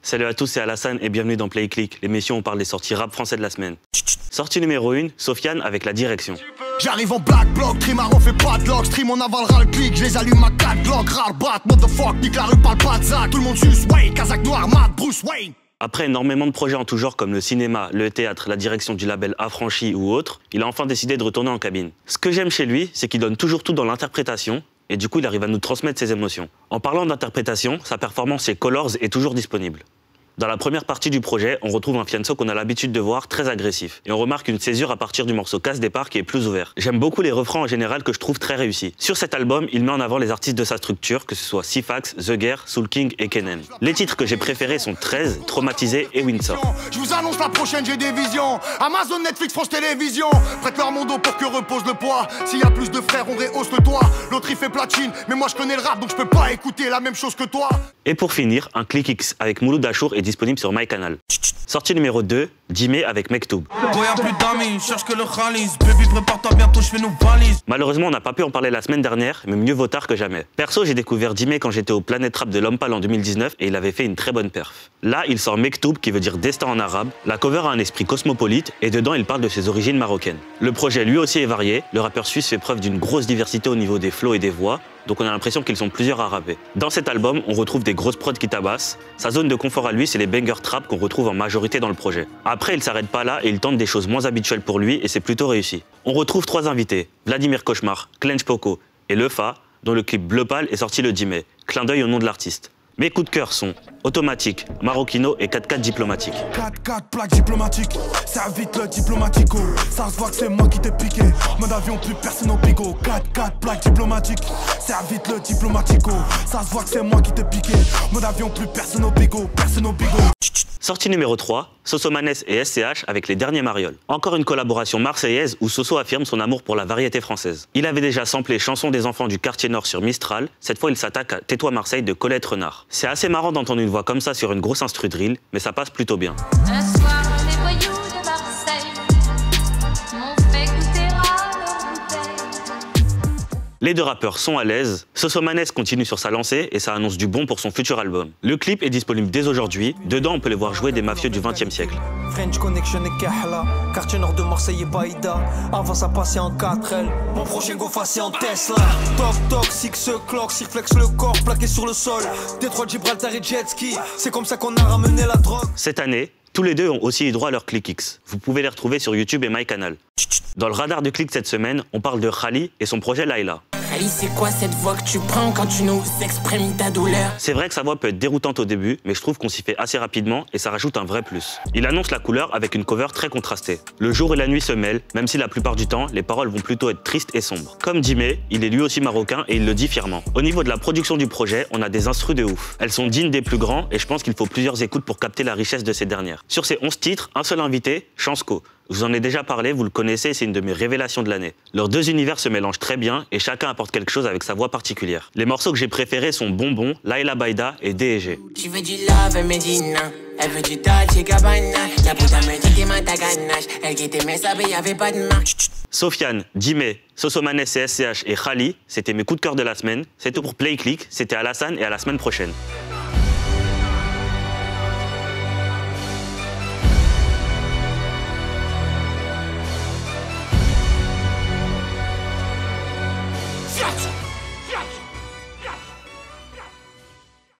Salut à tous, c'est Alassane et bienvenue dans PlayClick, l'émission où on parle des sorties rap français de la semaine. Sortie numéro 1, Sofiane avec La Direction. J'arrive en black block, trimar fait pas de log, stream on avalera le clic, je les allume à 4 Glock, rare bat, motherfuck, nique la rue parle pas de Zach, tout le monde suce Wayne, Kazakh noir, Matt, Bruce Wayne. Après énormément de projets en tout genre comme le cinéma, le théâtre, la direction du label Affranchi ou autre, il a enfin décidé de retourner en cabine. Ce que j'aime chez lui, c'est qu'il donne toujours tout dans l'interprétation, et du coup il arrive à nous transmettre ses émotions. En parlant d'interprétation, sa performance chez Colors est toujours disponible. Dans la première partie du projet, on retrouve un Fianso qu'on a l'habitude de voir très agressif. Et on remarque une césure à partir du morceau Casse Départ qui est plus ouvert. J'aime beaucoup les refrains en général que je trouve très réussis. Sur cet album, il met en avant les artistes de sa structure, que ce soit Sifax, The Guerre, Soul King et Kennen. Les titres que j'ai préférés sont 13, Traumatisé et Windsor. Je vous annonce la prochaine, j'ai des visions. Amazon, Netflix, France Télévisions. Prête leur mon dos pour que repose le poids. S'il y a plus de frères, on rehausse le toit. L'autre il fait platine, mais moi je connais le rap donc je peux pas écouter la même chose que toi. Et pour finir, un Click X avec Mouloud Achour est disponible sur MyCanal. Sortie numéro 2, Djimé avec Mektoub. Malheureusement, on n'a pas pu en parler la semaine dernière, mais mieux vaut tard que jamais. Perso, j'ai découvert Djimé quand j'étais au Planet Rap de L'Homme Pâle en 2019 et il avait fait une très bonne perf. Là, il sort Mektoub qui veut dire destin en arabe. La cover a un esprit cosmopolite et dedans, il parle de ses origines marocaines. Le projet lui aussi est varié. Le rappeur suisse fait preuve d'une grosse diversité au niveau des flows et des voix. Donc on a l'impression qu'ils sont plusieurs à rapper. Dans cet album, on retrouve des grosses prods qui tabassent. Sa zone de confort à lui, c'est les bangers trap qu'on retrouve en majorité dans le projet. Après, il s'arrête pas là et il tente des choses moins habituelles pour lui et c'est plutôt réussi. On retrouve 3 invités, Vladimir Cauchemar, Clench Poco et Lefa, dont le clip Bleu Pâle est sorti le 10 mai. Clin d'œil au nom de l'artiste. Mes coups de cœur sont Automatique, Marocchino et 4-4 Diplomatique. 4-4 plaques diplomatiques, ça vite le diplomatico. Ça se voit que c'est moi qui t'ai piqué. Mode avion, plus personne au bigot. 4-4 plaques diplomatiques, ça vite le diplomatico. Ça se voit que c'est moi qui t'ai piqué. Mode avion, plus personne au bigot, personne au bigot. Sortie numéro 3, Sosomanes et SCH avec Les Derniers Marioles. Encore une collaboration marseillaise où Soso affirme son amour pour la variété française. Il avait déjà samplé Chansons des enfants du quartier nord sur Mistral. Cette fois, il s'attaque à Tais-toi Marseille de Colette Renard. C'est assez marrant d'entendre une voix comme ça sur une grosse instru drill, mais ça passe plutôt bien. Un soir, les voyous de Marseille m'ont fait goûter à leur bouteille. Les deux rappeurs sont à l'aise, Sosomanes continue sur sa lancée et ça annonce du bon pour son futur album. Le clip est disponible dès aujourd'hui, dedans on peut les voir jouer des mafieux du XXe siècle. French Connection et Kahla, quartier nord de Marseille et Baïda. Avant ça passait en 4L, mon prochain go passé en Tesla. Toc toc, six clock, cirflex le corps plaqué sur le sol. Détroit Gibraltar et jet ski, c'est comme ça qu'on a ramené la drogue. Cette année, tous les deux ont aussi eu droit à leur Click X. Vous pouvez les retrouver sur YouTube et MyCanal. Dans le radar de Click cette semaine, on parle de Khali et son projet Laila. Khali, c'est quoi cette voix que tu prends quand tu nous exprimes ta douleur? C'est vrai que sa voix peut être déroutante au début, mais je trouve qu'on s'y fait assez rapidement et ça rajoute un vrai plus. Il annonce la couleur avec une cover très contrastée. Le jour et la nuit se mêlent, même si la plupart du temps, les paroles vont plutôt être tristes et sombres. Comme Djimé, il est lui aussi marocain et il le dit fièrement. Au niveau de la production du projet, on a des instrus de ouf. Elles sont dignes des plus grands et je pense qu'il faut plusieurs écoutes pour capter la richesse de ces dernières. Sur ces 11 titres, un seul invité, Chansco. Je vous en ai déjà parlé, vous le connaissez, c'est une de mes révélations de l'année. Leurs deux univers se mélangent très bien et chacun apporte quelque chose avec sa voix particulière. Les morceaux que j'ai préférés sont Bonbon, Laila Baïda et DEG. Tu veux du love, Medina. Elle veut du Dolce Gabbana. La putain me dit t'es ma ta ganache. Elle qui t'aimait ça, mais y'avait pas de marque. Sofiane, Djimé, Sosomanes et SCH et Khali, c'était mes coups de cœur de la semaine. C'est tout pour PlayClick, c'était Alassane et à la semaine prochaine.